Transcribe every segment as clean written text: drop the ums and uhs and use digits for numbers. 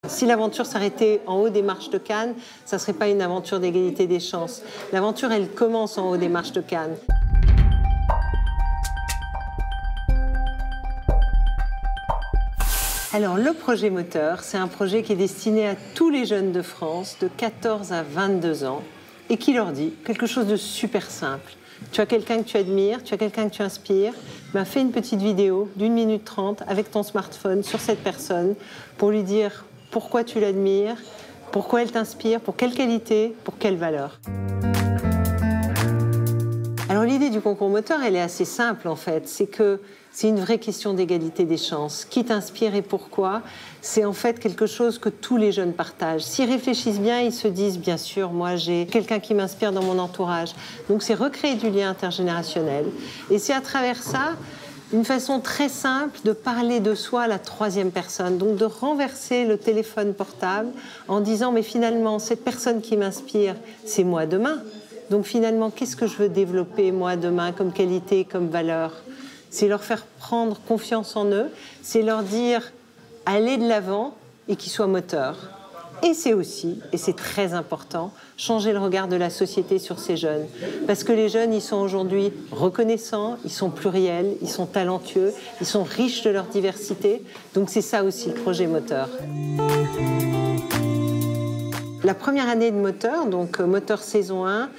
Si l'aventure s'arrêtait en haut des marches de Cannes, ça ne serait pas une aventure d'égalité des chances. L'aventure, elle commence en haut des marches de Cannes. Alors, le projet Moteur, c'est un projet qui est destiné à tous les jeunes de France de 14 à 22 ans et qui leur dit quelque chose de super simple. Tu as quelqu'un que tu admires, tu as quelqu'un que tu inspires, ben fais une petite vidéo d'1 minute 30 avec ton smartphone sur cette personne pour lui dire pourquoi tu l'admires, pourquoi elle t'inspire, pour quelle qualité, pour quelle valeur. Alors l'idée du concours Moteur, elle est assez simple en fait, c'est que c'est une vraie question d'égalité des chances. Qui t'inspire et pourquoi? C'est en fait quelque chose que tous les jeunes partagent. S'ils réfléchissent bien, ils se disent, bien sûr, moi j'ai quelqu'un qui m'inspire dans mon entourage. Donc c'est recréer du lien intergénérationnel. Et c'est à travers ça une façon très simple de parler de soi à la troisième personne. Donc de renverser le téléphone portable en disant, mais finalement, cette personne qui m'inspire, c'est moi demain. Donc finalement, qu'est-ce que je veux développer moi demain comme qualité, comme valeur? C'est leur faire prendre confiance en eux, c'est leur dire allez de l'avant et qu'ils soient moteurs. Et c'est aussi, et c'est très important, changer le regard de la société sur ces jeunes. Parce que les jeunes, ils sont aujourd'hui reconnaissants, ils sont pluriels, ils sont talentueux, ils sont riches de leur diversité. Donc c'est ça aussi le projet Moteur. La première année de Moteur, donc Moteur saison 1,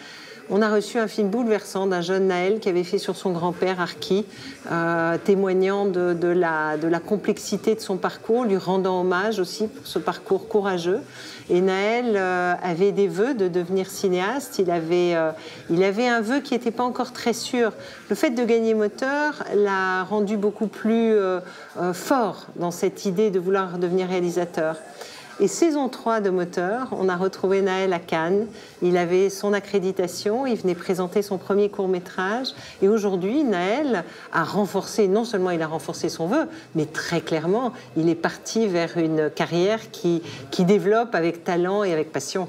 on a reçu un film bouleversant d'un jeune Naël qui avait fait sur son grand-père Arki, témoignant de la complexité de son parcours, lui rendant hommage aussi pour ce parcours courageux. Et Naël avait des vœux de devenir cinéaste. Il avait un vœu qui n'était pas encore très sûr. Le fait de gagner Moteur l'a rendu beaucoup plus fort dans cette idée de vouloir devenir réalisateur. Et saison 3 de Moteur, on a retrouvé Naël à Cannes. Il avait son accréditation, il venait présenter son premier court-métrage. Et aujourd'hui, Naël a renforcé, non seulement il a renforcé son vœu, mais très clairement, il est parti vers une carrière qui développe avec talent et avec passion.